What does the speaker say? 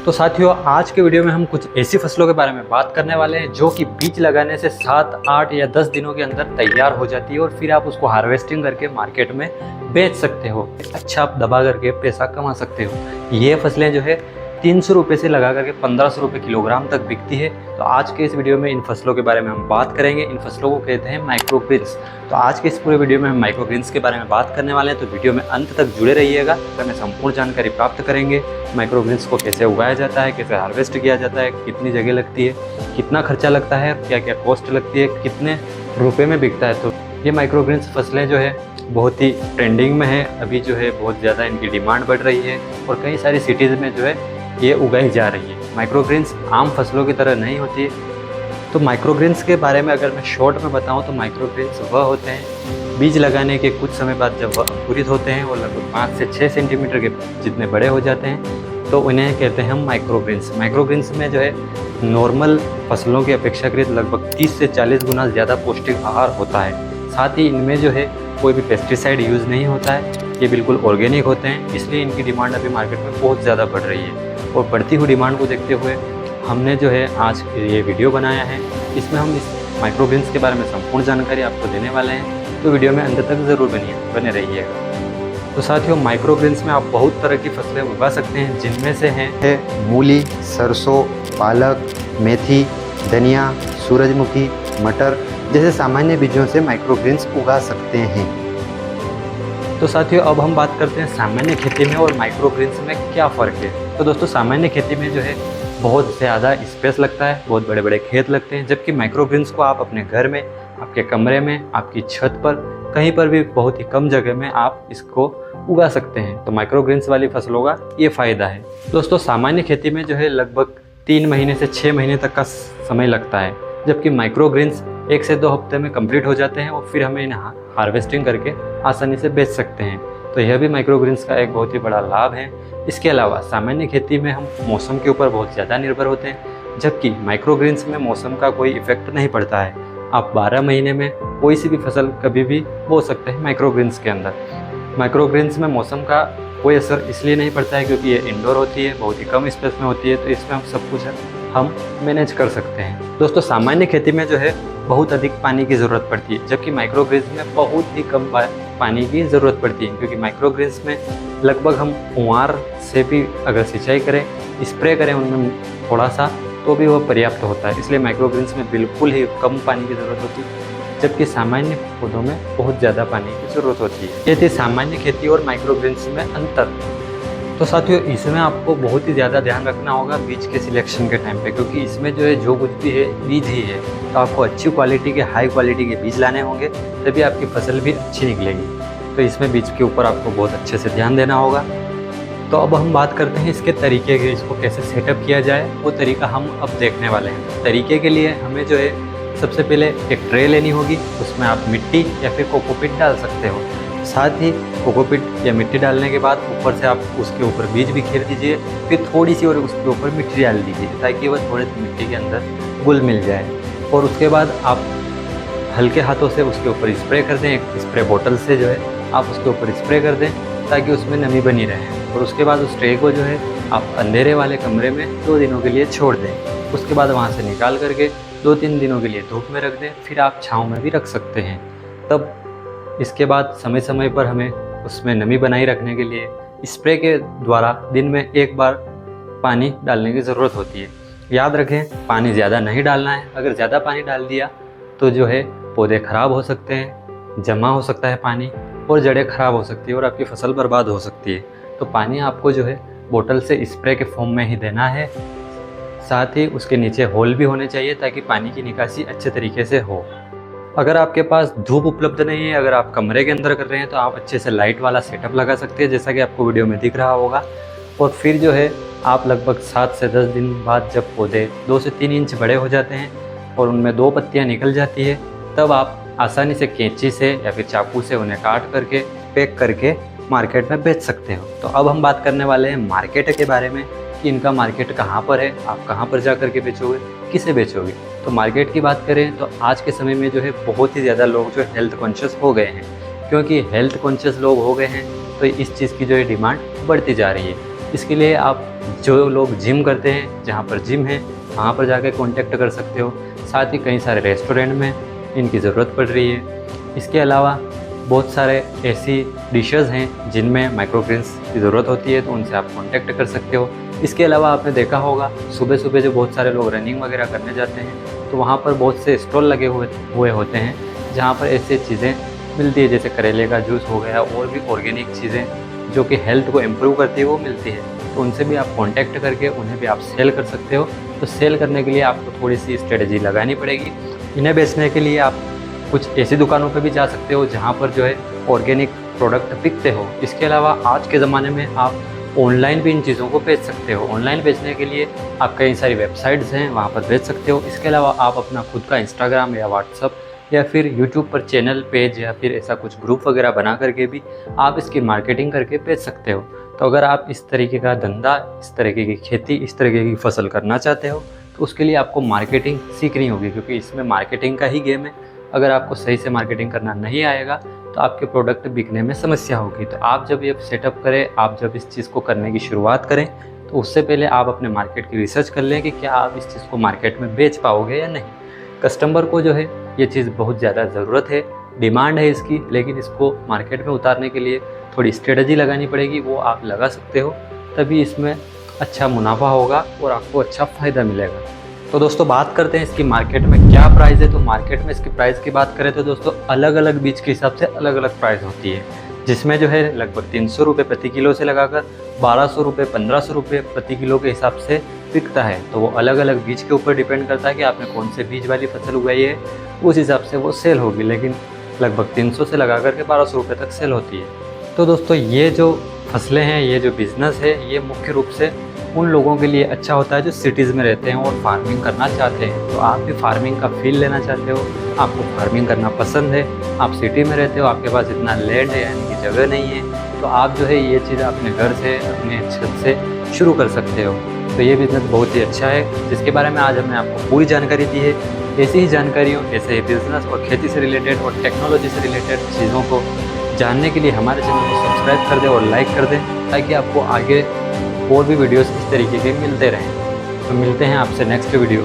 तो साथियों, आज के वीडियो में हम कुछ ऐसी फसलों के बारे में बात करने वाले हैं जो कि बीज लगाने से 7, 8 या 10 दिनों के अंदर तैयार हो जाती है और फिर आप उसको हार्वेस्टिंग करके मार्केट में बेच सकते हो। अच्छा आप दबा करके पैसा कमा सकते हो। ये फसलें जो है 300 रुपये से लगा करके 1500 रुपये किलोग्राम तक बिकती है। तो आज के इस वीडियो में इन फसलों के बारे में हम बात करेंगे। इन फसलों को कहते हैं माइक्रोग्रीन्स। तो आज के इस पूरे वीडियो में हम माइक्रोग्रीन्स के बारे में बात करने वाले हैं, तो वीडियो में अंत तक जुड़े रहिएगा। तो हमें संपूर्ण जानकारी प्राप्त करेंगे। माइक्रोग्रीन्स को कैसे उगाया जाता है, कैसे हार्वेस्ट किया जाता है, कितनी जगह लगती है, कितना खर्चा लगता है, क्या क्या कॉस्ट लगती है, कितने रुपये में बिकता है। तो ये माइक्रोग्रीन्स फसलें जो है बहुत ही ट्रेंडिंग में है। अभी जो है बहुत ज़्यादा इनकी डिमांड बढ़ रही है और कई सारी सिटीज़ में जो है ये उगाई जा रही है। माइक्रोग्रीन्स आम फसलों की तरह नहीं होती है। तो माइक्रोग्रीन्स के बारे में अगर मैं शॉर्ट में बताऊं तो माइक्रोग्रीन्स वह होते हैं बीज लगाने के कुछ समय बाद जब वह अंकुरित होते हैं और लगभग 5 से 6 सेंटीमीटर के जितने बड़े हो जाते हैं तो उन्हें कहते हैं हम माइक्रोग्रीन्स। माइक्रोग्रीन्स में जो है नॉर्मल फसलों की अपेक्षाकृत लगभग 30 से 40 गुना ज़्यादा पौष्टिक आहार होता है। साथ ही इनमें जो है कोई भी पेस्टिसाइड यूज़ नहीं होता है। ये बिल्कुल ऑर्गेनिक होते हैं, इसलिए इनकी डिमांड अभी मार्केट में बहुत ज़्यादा बढ़ रही है। और बढ़ती हुई डिमांड को देखते हुए हमने जो है आज ये वीडियो बनाया है। इसमें हम इस माइक्रोग्रीन्स के बारे में संपूर्ण जानकारी आपको देने वाले हैं। तो वीडियो में अंत तक ज़रूर बने रहिएगा। तो साथियों, माइक्रोग्रीन्स में आप बहुत तरह की फसलें उगा सकते हैं, जिनमें से हैं मूली, सरसों, पालक, मेथी, धनिया, सूरजमुखी, मटर जैसे सामान्य बीजों से माइक्रोग्रीन्स उगा सकते हैं। तो साथियों, अब हम बात करते हैं सामान्य खेती में और माइक्रोग्रीन्स में क्या फ़र्क है। तो दोस्तों, सामान्य खेती में जो है बहुत ज़्यादा स्पेस लगता है, बहुत बड़े बड़े खेत लगते हैं, जबकि माइक्रोग्रीन्स को आप अपने घर में, आपके कमरे में, आपकी छत पर, कहीं पर भी बहुत ही कम जगह में आप इसको उगा सकते हैं। तो माइक्रोग्रीन्स वाली फसलों का ये फ़ायदा है। दोस्तों, सामान्य खेती में जो है लगभग 3 महीने से 6 महीने तक का समय लगता है, जबकि माइक्रोग्रीन्स 1 से 2 हफ्ते में कंप्लीट हो जाते हैं और फिर हमें इन्हें हार्वेस्टिंग करके आसानी से बेच सकते हैं। तो यह भी माइक्रोग्रीन्स का एक बहुत ही बड़ा लाभ है। इसके अलावा सामान्य खेती में हम मौसम के ऊपर बहुत ज़्यादा निर्भर होते हैं, जबकि माइक्रोग्रीन्स में मौसम का कोई इफेक्ट नहीं पड़ता है। आप 12 महीने में कोई सी भी फसल कभी भी बो सकते हैं माइक्रोग्रीन्स के अंदर। माइक्रोग्रीन्स में मौसम का कोई असर इसलिए नहीं पड़ता है क्योंकि ये इंडोर होती है, बहुत ही कम स्पेस में होती है, तो इसमें हम सब कुछ हम मैनेज कर सकते हैं। दोस्तों, सामान्य खेती में जो है बहुत अधिक पानी की ज़रूरत पड़ती है, जबकि माइक्रोग्रीन्स में बहुत ही कम पानी की ज़रूरत पड़ती है, क्योंकि माइक्रोग्रीन्स में लगभग हम कुंवार से भी अगर सिंचाई करें, स्प्रे करें उनमें थोड़ा सा, तो भी वह पर्याप्त होता है। इसलिए माइक्रोग्रीन्स में बिल्कुल ही कम पानी की ज़रूरत होती है, जबकि सामान्य पौधों में बहुत ज़्यादा पानी की ज़रूरत होती है। ये थी सामान्य खेती और माइक्रोग्रीन्स में अंतर। तो साथियों, इसमें आपको बहुत ही ज़्यादा ध्यान रखना होगा बीज के सिलेक्शन के टाइम पे, क्योंकि इसमें जो है जो कुछ भी है बीज ही है। तो आपको अच्छी क्वालिटी के, हाई क्वालिटी के बीज लाने होंगे, तभी आपकी फसल भी अच्छी निकलेगी। तो इसमें बीज के ऊपर आपको बहुत अच्छे से ध्यान देना होगा। तो अब हम बात करते हैं इसके तरीके के, इसको कैसे सेटअप किया जाए, वो तरीका हम अब देखने वाले हैं। तरीके के लिए हमें जो है सबसे पहले एक ट्रे लेनी होगी, उसमें आप मिट्टी या फिर कोकोपीट डाल सकते हो। साथ ही कोकोपीट या मिट्टी डालने के बाद ऊपर से आप उसके ऊपर बीज भी घेर दीजिए, फिर थोड़ी सी और उसके ऊपर मिट्टी डाल दीजिए ताकि वह थोड़े सी मिट्टी के अंदर घुल मिल जाए। और उसके बाद आप हल्के हाथों से उसके ऊपर स्प्रे कर दें। एक स्प्रे बोतल से जो है आप उसके ऊपर स्प्रे कर दें ताकि उसमें नमी बनी रहे। और उसके बाद उस ट्रे को जो है आप अंधेरे वाले कमरे में 2 दिनों के लिए छोड़ दें। उसके बाद वहाँ से निकाल करके 2-3 दिनों के लिए धूप में रख दें, फिर आप छाँव में भी रख सकते हैं। तब इसके बाद समय समय पर हमें उसमें नमी बनाए रखने के लिए स्प्रे के द्वारा दिन में 1 बार पानी डालने की ज़रूरत होती है। याद रखें, पानी ज़्यादा नहीं डालना है। अगर ज़्यादा पानी डाल दिया तो जो है पौधे ख़राब हो सकते हैं, जमा हो सकता है पानी, और जड़ें ख़राब हो सकती है और आपकी फसल बर्बाद हो सकती है। तो पानी आपको जो है बोतल से स्प्रे के फॉर्म में ही देना है। साथ ही उसके नीचे होल भी होने चाहिए ताकि पानी की निकासी अच्छे तरीके से हो। अगर आपके पास धूप उपलब्ध नहीं है, अगर आप कमरे के अंदर कर रहे हैं, तो आप अच्छे से लाइट वाला सेटअप लगा सकते हैं, जैसा कि आपको वीडियो में दिख रहा होगा। और फिर जो है आप लगभग 7 से 10 दिन बाद जब पौधे 2 से 3 इंच बड़े हो जाते हैं और उनमें 2 पत्तियां निकल जाती है, तब आप आसानी से कैंची से या फिर चाकू से उन्हें काट करके पैक करके मार्केट में बेच सकते हो। तो अब हम बात करने वाले हैं मार्केट के बारे में कि इनका मार्केट कहाँ पर है, आप कहाँ पर जा करके बेचोगे, किसे बेचोगे। तो मार्केट की बात करें तो आज के समय में जो है बहुत ही ज़्यादा लोग जो हेल्थ कॉन्शियस हो गए हैं, क्योंकि हेल्थ कॉन्शियस लोग हो गए हैं तो इस चीज़ की जो है डिमांड बढ़ती जा रही है। इसके लिए आप जो लोग जिम करते हैं, जहाँ पर जिम है वहाँ पर जाके कांटेक्ट कर सकते हो। साथ ही कई सारे रेस्टोरेंट में इनकी ज़रूरत पड़ रही है। इसके अलावा बहुत सारे ऐसी डिशेज़ हैं जिनमें माइक्रोग्रेन्स की ज़रूरत होती है, तो उनसे आप कांटेक्ट कर सकते हो। इसके अलावा आपने देखा होगा सुबह सुबह जो बहुत सारे लोग रनिंग वगैरह करने जाते हैं तो वहाँ पर बहुत से स्टॉल लगे हुए होते हैं जहाँ पर ऐसी चीज़ें मिलती है, जैसे करेले का जूस हो गया और भी ऑर्गेनिक चीज़ें जो कि हेल्थ को इम्प्रूव करती है वो मिलती है। तो उनसे भी आप कांटेक्ट करके उन्हें भी आप सेल कर सकते हो। तो सेल करने के लिए आपको थोड़ी सी स्ट्रेटजी लगानी पड़ेगी। इन्हें बेचने के लिए आप कुछ ऐसी दुकानों पे भी जा सकते हो जहाँ पर जो है ऑर्गेनिक प्रोडक्ट बिकते हो। इसके अलावा आज के ज़माने में आप ऑनलाइन भी इन चीज़ों को बेच सकते हो। ऑनलाइन बेचने के लिए आप कई सारी वेबसाइट्स हैं वहाँ पर बेच सकते हो। इसके अलावा आप अपना खुद का इंस्टाग्राम या व्हाट्सअप या फिर यूट्यूब पर चैनल पेज या फिर ऐसा कुछ ग्रुप वगैरह बना करके भी आप इसकी मार्केटिंग करके बेच सकते हो। तो अगर आप इस तरीके का धंधा, इस तरीके की खेती, इस तरीके की फसल करना चाहते हो तो उसके लिए आपको मार्केटिंग सीखनी होगी, क्योंकि इसमें मार्केटिंग का ही गेम है। अगर आपको सही से मार्केटिंग करना नहीं आएगा तो आपके प्रोडक्ट बिकने में समस्या होगी। तो आप जब ये सेटअप करें, आप जब इस चीज़ को करने की शुरुआत करें तो उससे पहले आप अपने मार्केट की रिसर्च कर लें कि क्या आप इस चीज़ को मार्केट में बेच पाओगे या नहीं। कस्टमर को जो है ये चीज़ बहुत ज़्यादा ज़रूरत है, डिमांड है इसकी, लेकिन इसको मार्केट में उतारने के लिए थोड़ी स्ट्रेटजी लगानी पड़ेगी। वो आप लगा सकते हो, तभी इसमें अच्छा मुनाफा होगा और आपको अच्छा फ़ायदा मिलेगा। तो दोस्तों बात करते हैं इसकी मार्केट में क्या प्राइस है। तो मार्केट में इसकी प्राइस की बात करें तो दोस्तों अलग अलग बीज के हिसाब से अलग अलग प्राइस होती है, जिसमें जो है लगभग 300 रुपये प्रति किलो से लगाकर 1200 रुपये 1500 रुपये प्रति किलो के हिसाब से बिकता है। तो वो अलग अलग बीज के ऊपर डिपेंड करता है कि आपने कौन से बीज वाली फसल उगाई है, उस हिसाब से वो सेल होगी। लेकिन लगभग 300 से लगा कर के 1200 रुपये तक सेल होती है। तो दोस्तों ये जो फसलें हैं, ये जो बिज़नेस है, ये मुख्य रूप से उन लोगों के लिए अच्छा होता है जो सिटीज़ में रहते हैं और फार्मिंग करना चाहते हैं। तो आप भी फार्मिंग का फील लेना चाहते हो, आपको फार्मिंग करना पसंद है, आप सिटी में रहते हो, आपके पास इतना लैंड है यानी कि जगह नहीं है, तो आप जो है ये चीज़ अपने घर से, अपने छत से शुरू कर सकते हो। तो ये बिज़नेस बहुत ही अच्छा है, जिसके बारे में आज हमने आपको पूरी जानकारी दी है। ऐसी ही जानकारियों, ऐसे ही बिज़नेस और खेती से रिलेटेड और टेक्नोलॉजी से रिलेटेड चीज़ों को जानने के लिए हमारे चैनल को सब्सक्राइब कर दें और लाइक कर दें, ताकि आपको आगे और भी वीडियोस इस तरीके के मिलते रहें। तो मिलते हैं आपसे नेक्स्ट वीडियो।